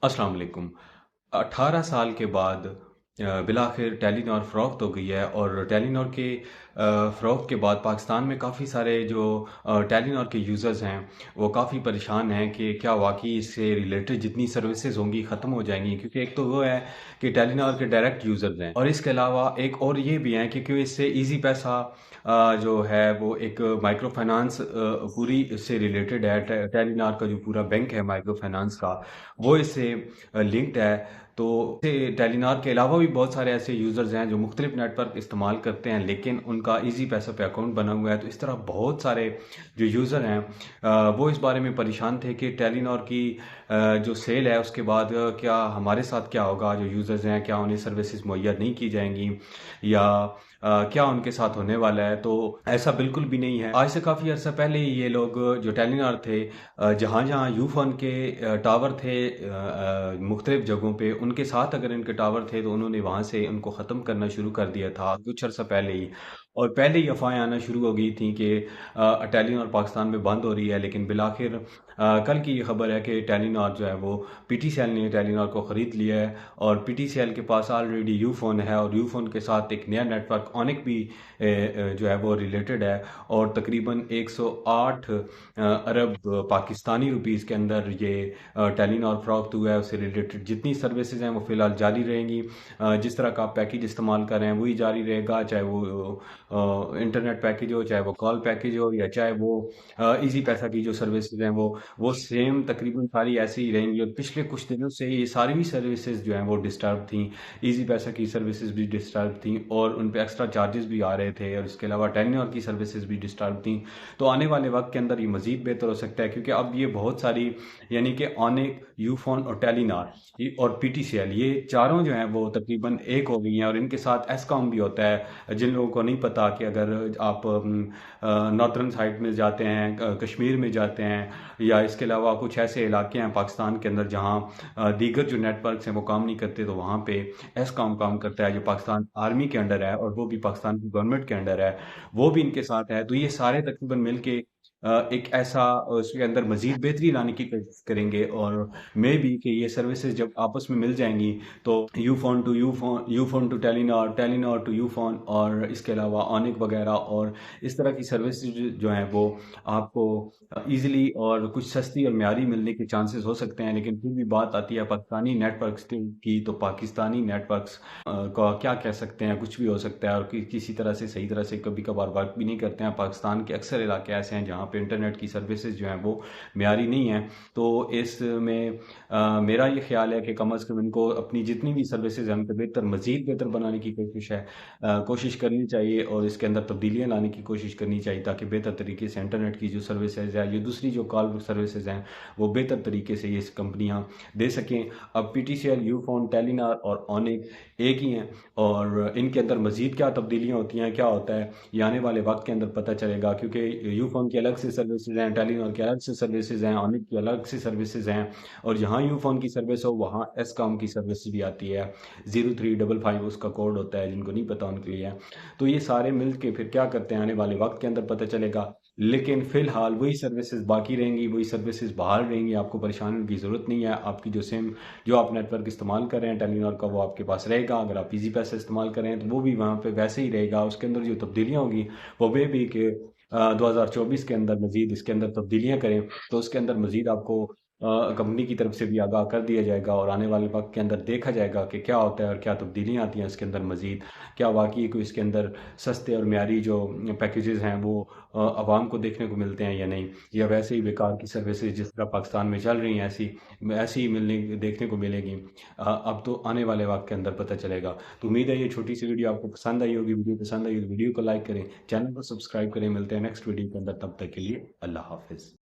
अस्सलाम वालेकुम। 18 साल के बाद बिलाखिर टेलीनॉर फ़रोख्त हो गई है और टेलीनॉर के फ़रोख्त के बाद पाकिस्तान में काफ़ी सारे जो टेलीनॉर के यूज़र्स हैं वो काफ़ी परेशान हैं कि क्या वाकई इससे रिलेटेड जितनी सर्विसेज होंगी ख़त्म हो जाएंगी, क्योंकि एक तो वो है कि टेलीनॉर के डायरेक्ट यूज़र्स हैं और इसके अलावा एक और ये भी है क्योंकि इससे इजी पैसा जो है वो एक माइक्रो फाइनेंस पूरी इससे रिलेटेड है। टेलीनॉर का जो पूरा बैंक है माइक्रो फाइनेंस का, वो इससे लिंक्ड है। तो टेलीनॉर के अलावा भी बहुत सारे ऐसे यूज़र्स हैं जो मुख्तलिफ नेटवर्क इस्तेमाल करते हैं लेकिन उनका इजी पैसा पे अकाउंट बना हुआ है। तो इस तरह बहुत सारे जो यूज़र हैं वो इस बारे में परेशान थे कि टेलीनॉर की जो सेल है उसके बाद क्या हमारे साथ क्या होगा, जो यूज़र्स हैं क्या उन्हें सर्विसेज मुहैया नहीं की जाएंगी या क्या उनके साथ होने वाला है। तो ऐसा बिल्कुल भी नहीं है। आज से काफ़ी अर्सा पहले ही ये लोग जो टेलीनॉर थे जहाँ जहाँ यूफोन के टावर थे मुख्तलिफ जगहों पे, उनके साथ अगर इनके टावर थे तो उन्होंने वहाँ से उनको ख़त्म करना शुरू कर दिया था कुछ अर्सा पहले ही। और पहले ही अफवाहें आना शुरू हो गई थी कि टेलीनॉर पाकिस्तान में बंद हो रही है, लेकिन बिलाखिर कल की ये खबर है कि टेलीनॉर जो है वो पीटीसीएल ने टेलीनॉर को ख़रीद लिया है और पीटीसीएल के पास ऑलरेडी यूफोन है और यूफोन के साथ एक नया नेटवर्क ओनिक भी जो है वो रिलेटेड है। और तकरीबन 108 अरब पाकिस्तानी रुपीस के अंदर ये टेलीनॉर फ़रोख्त हुआ है। उससे रिलेटेड जितनी सर्विसेज हैं वो फ़िलहाल जारी रहेंगी। जिस तरह का आप पैकेज इस्तेमाल कर रहे हैं वही जारी रहेगा, चाहे वो इंटरनेट पैकेज हो, चाहे वो कॉल पैकेज हो, या चाहे वो इजी पैसा की जो सर्विसेज हैं वो सेम तकरीबन सारी ऐसी ही रहेंगी। और पिछले कुछ दिनों से ये सारी भी सर्विसेज जो हैं वो डिस्टर्ब थी। इजी पैसा की सर्विसेज भी डिस्टर्ब थी और उन पे एक्स्ट्रा चार्जेस भी आ रहे थे, और इसके अलावा टेलीनॉर की सर्विसेज भी डिस्टर्ब थी। तो आने वाले वक्त के अंदर ये मजीद बेहतर हो सकता है, क्योंकि अब ये बहुत सारी यानी कि ऑनिक, यूफोन और टेलीनॉर और पीटीसीएल, ये चारों जो हैं वो तकरीबन एक हो गई हैं। और इनके साथ एसकॉम भी होता है। जिन लोगों को नहीं पता कि अगर आप नॉर्दर्न साइड में जाते हैं, कश्मीर में जाते हैं, या इसके अलावा कुछ ऐसे इलाके हैं पाकिस्तान के अंदर जहाँ दीगर जो नेटवर्क्स हैं वो काम नहीं करते, तो वहाँ पे एसकॉम काम करता है जो पाकिस्तान आर्मी के अंडर है और वो भी पाकिस्तान की गवर्नमेंट के अंडर है, वो भी इनके साथ है। तो ये सारे तकरीबन मिलके एक ऐसा उसके अंदर मजीद बेहतरी लाने की कोशिश करेंगे। और मे बी कि ये सर्विसेज जब आपस में मिल जाएंगी तो Ufone to Ufone, Ufone to Telenor, Telenor to Ufone, और इसके अलावा ऑनिक वगैरह और इस तरह की सर्विसेज जो हैं वो आपको इजीली और कुछ सस्ती और म्यारी मिलने के चांसेस हो सकते हैं। लेकिन फिर भी बात आती है पाकिस्तानी नेटवर्क्स की, तो पाकिस्तानी नेटवर्क्स का क्या कह सकते हैं, कुछ भी हो सकता है और किसी तरह से सही तरह से कभी कभार वर्क भी नहीं करते हैं। पाकिस्तान के अक्सर इलाके ऐसे हैं जहाँ पे इंटरनेट की सर्विसेज जो हैं वो म्यारी नहीं है। तो इसमें मेरा ये ख्याल है कि कम अज़ कम इनको अपनी जितनी भी सर्विसेज हैं उनको बेहतर, मज़ीद बेहतर बनाने की कोशिश है, कोशिश करनी चाहिए और इसके अंदर तब्दीलियाँ लाने की कोशिश करनी चाहिए, ताकि बेहतर तरीके से इंटरनेट की जो सर्विसेज है, ये दूसरी जो कॉल सर्विसेज हैं, वो बेहतर तरीके से ये कंपनियाँ दे सकें। अब पीटीसीएल, यूफोन, टेलीनॉर और ओनिक एक ही हैं, और इनके अंदर मज़ीद क्या तब्दीलियाँ होती हैं, क्या होता है, ये आने वाले वक्त के अंदर पता चलेगा। क्योंकि यूफोन की अलग से सर्विसेज हैं, टेलीनॉर की अलग से सर्विसेज हैं, ओनिक की अलग से सर्विसेज हैं, और जहाँ यूफोन की सर्विस हो वहाँ एसकॉम की सर्विस भी आती है। 0355 उसका कोड होता है, जिनको नहीं पता उनके लिए है। तो ये सारे मिल के फिर क्या करते हैं आने वाले वक्त के अंदर पता चलेगा। लेकिन फिलहाल वही सर्विसेज बाकी रहेंगी, वही सर्विसेज बहाल रहेंगी, आपको परेशान होने की ज़रूरत नहीं है। आपकी जो सिम, जो आप नेटवर्क इस्तेमाल कर रहे हैं टेलीनॉर का, वो आपके पास रहेगा। अगर आप इजी पैसा इस्तेमाल कर रहे हैं तो वो भी वहाँ पे वैसे ही रहेगा। उसके अंदर जो तब्दीलियाँ होंगी वो वे भी कि 2024 के अंदर मजीद इसके अंदर तब्दीलियाँ करें, तो उसके अंदर मजीद आपको कंपनी की तरफ से भी आगाह कर दिया जाएगा और आने वाले वक्त के अंदर देखा जाएगा कि क्या होता है और क्या तब्दीलियाँ आती हैं इसके अंदर मजीद। क्या वाकई कोई इसके अंदर सस्ते और म्यारी जो पैकेजेस हैं वो आवाम को देखने को मिलते हैं या नहीं, या वैसे ही बेकार की सर्विसेज जिस तरह पाकिस्तान में चल रही हैं ऐसी ऐसी ही मिलने देखने को मिलेगी। अब तो आने वाले वक्त के अंदर पता चलेगा। तो उम्मीद है ये छोटी सी वीडियो आपको पसंद आई होगी। वीडियो पसंद आई तो वीडियो को लाइक करें, चैनल को सब्सक्राइब करें। मिलते हैं नेक्स्ट वीडियो के अंदर, तब तक के लिए अल्लाह हाफिज़।